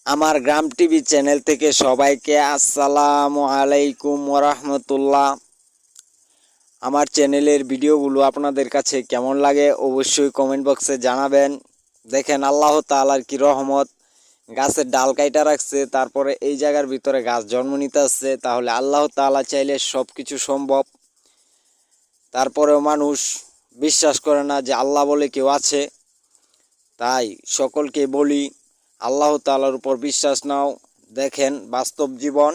আমার গ্রাম TV channel থেকে সবাইকে আসসালামু আলাইকুম ওরহমতুল্লাহ। আমার চ্যানেলের ভিডিওগুলো আপনাদের কাছে কেমন লাগে অবশ্যই কমেন্ট বক্সে জানাবেন। দেখেন আল্লাহ তাআলার কি রহমত, গাছের ডাল কাইটা রাখছে, তারপরে এই জায়গার ভিতরে গাছ জন্ম নিতে আসছে। তাহলে আল্লাহ তাআলা চাইলে সব কিছু সম্ভব। তারপরেও মানুষ বিশ্বাস করে না যে আল্লাহ বলে কেউ আছে। তাই সকলকে বলি, আল্লাহ তাআলার উপর বিশ্বাস নাও। দেখেন বাস্তব জীবন,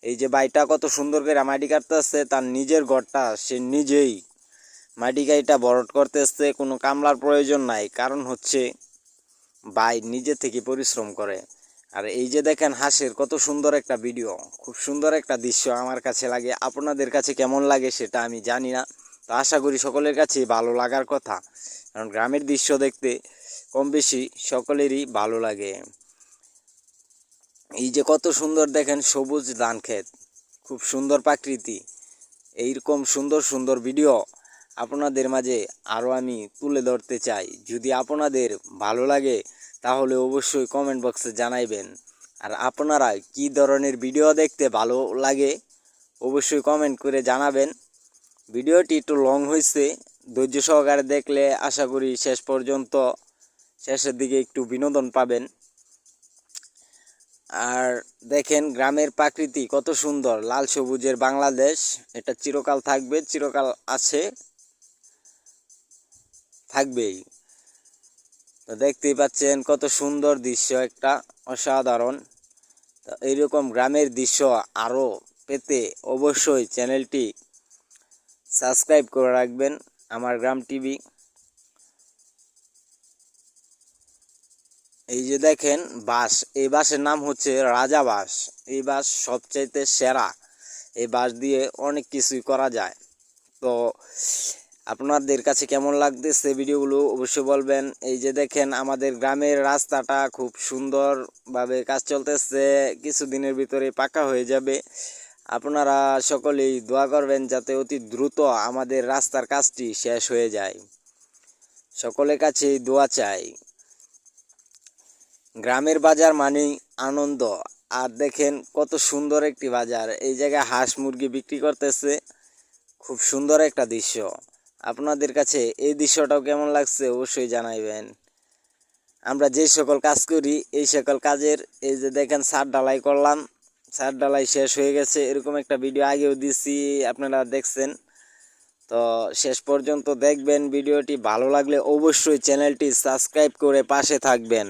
এই যে ভাইটা কত সুন্দর করে মাটি কাটতেছে, তার নিজের ঘরটা সে নিজেই মাটি কাইটা ভরাট করতেছে, কোনো কামলার প্রয়োজন নাই। কারণ হচ্ছে ভাই নিজে থেকে পরিশ্রম করে। আর এই যে দেখেন হাঁসের কত সুন্দর একটা ভিডিও, খুব সুন্দর একটা দৃশ্য আমার কাছে লাগে। আপনাদের কাছে কেমন লাগে সেটা আমি জানি না, তো আশা করি সকলের কাছেই ভালো লাগার কথা। কারণ গ্রামের দৃশ্য দেখতে কম বেশি সকলেরই ভালো লাগে। এই যে কত সুন্দর দেখেন সবুজ ধান ক্ষেত, খুব সুন্দর প্রাকৃতি। এইরকম সুন্দর সুন্দর ভিডিও আপনাদের মাঝে আরও আমি তুলে ধরতে চাই। যদি আপনাদের ভালো লাগে তাহলে অবশ্যই কমেন্ট বক্সে জানাইবেন। আর আপনারা কি ধরনের ভিডিও দেখতে ভালো লাগে অবশ্যই কমেন্ট করে জানাবেন। ভিডিওটি একটু লং হয়েছে, ধৈর্য সহকারে দেখলে আশা করি শেষ পর্যন্ত, শেষের দিকে একটু বিনোদন পাবেন। আর দেখেন গ্রামের প্রাকৃতি কত সুন্দর, লাল সবুজের বাংলাদেশ। এটা চিরকাল থাকবে, চিরকাল আছে, থাকবেই। তো দেখতেই পাচ্ছেন কত সুন্দর দৃশ্য, একটা অসাধারণ। তো এইরকম গ্রামের দৃশ্য আরও পেতে অবশ্যই চ্যানেলটি সাবস্ক্রাইব করে রাখবেন, আমার গ্রাম টিভি। এই যে দেখেন বাঁশ, এই বাঁশের নাম হচ্ছে রাজা বাঁশ। এই বাঁশ সবচাইতে সেরা, এই বাঁশ দিয়ে অনেক কিছুই করা যায়। তো আপনাদের কাছে কেমন লাগতেছে ভিডিওগুলো অবশ্যই বলবেন। এই যে দেখেন আমাদের গ্রামের রাস্তাটা খুব সুন্দরভাবে কাজ চলতেছে, কিছুদিনের ভিতরে পাকা হয়ে যাবে। আপনারা সকলেই দোয়া করবেন যাতে অতি দ্রুত আমাদের রাস্তার কাজটি শেষ হয়ে যায়। সকলের কাছেই দোয়া চাই। গ্রামের বাজার মানেই আনন্দ। আর দেখেন কত সুন্দর একটি বাজার, এই জায়গায় হাঁস মুরগি বিক্রি করতেছে, খুব সুন্দর একটা দৃশ্য। আপনাদের কাছে এই দৃশ্যটাও কেমন লাগছে অবশ্যই জানাইবেন। আমরা যে সকল কাজ করি এই সকল কাজের, এই যে দেখেন ছাদ ঢালাই করলাম, ছাদ ঢালাই শেষ হয়ে গেছে, এরকম একটা ভিডিও আগেও দিছি, আপনারা দেখছেন। তো শেষ পর্যন্ত দেখবেন ভিডিওটি, ভালো লাগলে অবশ্যই চ্যানেলটি সাবস্ক্রাইব করে পাশে থাকবেন।